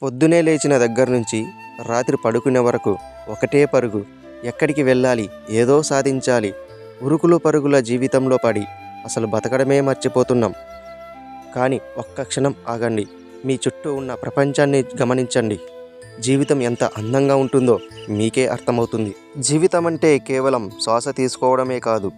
పొద్దునే లేచిన దగ్గర నుంచి రాత్రి పడుకునే వరకు ఒకటే పరుగు. ఎక్కడికి వెళ్ళాలి, ఏదో సాధించాలి. ఉరుకులు పరుగుల జీవితంలో పడి అసలు బతకడమే మర్చిపోతున్నాం. కానీ ఒక్క క్షణం ఆగండి. మీ చుట్టూ ఉన్న ప్రపంచాన్ని గమనించండి. జీవితం ఎంత అందంగా ఉంటుందో మీకే అర్థమవుతుంది. జీవితం అంటే కేవలం శ్వాస తీసుకోవడమే కాదు,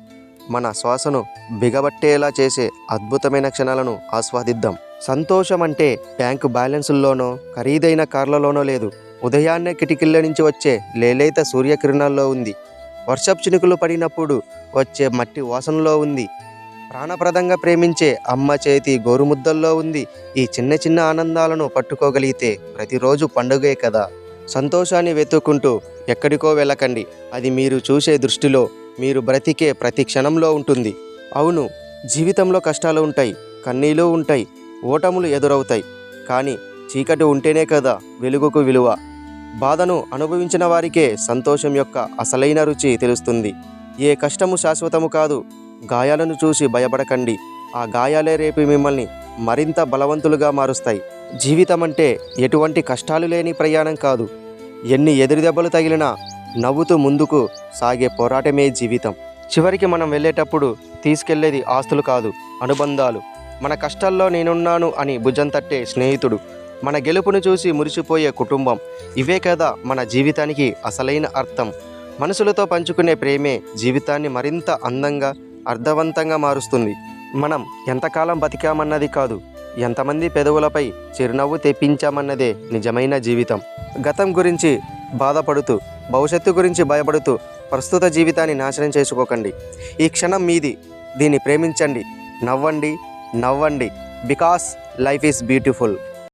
మన శ్వాసను బిగబట్టేలా చేసే అద్భుతమైన క్షణాలను ఆస్వాదిద్దాం. సంతోషం అంటే బ్యాంకు బ్యాలెన్సుల్లోనో ఖరీదైన కార్లలోనో లేదు. ఉదయాన్నే కిటికీల నుంచి వచ్చే లేలేత సూర్యకిరణాల్లో ఉంది. వర్షపు చినుకులు పడినప్పుడు వచ్చే మట్టి వాసనలో ఉంది. ప్రాణప్రదంగా ప్రేమించే అమ్మ చేతి గోరుముద్దల్లో ఉంది. ఈ చిన్న చిన్న ఆనందాలను పట్టుకోగలిగితే ప్రతిరోజు పండుగే కదా. సంతోషాన్ని వెతుక్కుంటూ ఎక్కడికో వెళ్ళకండి. అది మీరు చూసే దృష్టిలో, మీరు బ్రతికే ప్రతి క్షణంలో ఉంటుంది. అవును, జీవితంలో కష్టాలు ఉంటాయి, కన్నీళ్ళు ఉంటాయి, ఓటములు ఎదురవుతాయి. కానీ చీకటి ఉంటేనే కదా వెలుగుకు విలువ. బాధను అనుభవించిన వారికే సంతోషం యొక్క అసలైన రుచి తెలుస్తుంది. ఏ కష్టము శాశ్వతము కాదు. గాయాలను చూసి భయపడకండి. ఆ గాయాలే రేపు మిమ్మల్ని మరింత బలవంతులుగా మారుస్తాయి. జీవితం అంటే ఎటువంటి కష్టాలు లేని ప్రయాణం కాదు. ఎన్ని ఎదురుదెబ్బలు తగిలినా నవ్వుతూ ముందుకు సాగే పోరాటమే జీవితం. చివరికి మనం వెళ్ళేటప్పుడు తీసుకెళ్లేది ఆస్తులు కాదు, అనుబంధాలు. మన కష్టాల్లో నేనున్నాను అని భుజం తట్టే స్నేహితుడు, మన గెలుపును చూసి మురిసిపోయే కుటుంబం. ఇవే కదా మన జీవితానికి అసలైన అర్థం. మనసులతో పంచుకునే ప్రేమే జీవితాన్ని మరింత అందంగా, అర్థవంతంగా మారుస్తుంది. మనం ఎంతకాలం బతికామన్నది కాదు, ఎంతమంది పెదవులపై చిరునవ్వు తెప్పించామన్నదే నిజమైన జీవితం. గతం గురించి బాధపడుతూ, భవిష్యత్తు గురించి భయపడుతూ ప్రస్తుత జీవితాన్ని నాశనం చేసుకోకండి. ఈ క్షణం మీది. దీన్ని ప్రేమించండి, నవ్వండి, బికాస్ లైఫ్ ఈజ్ బ్యూటిఫుల్.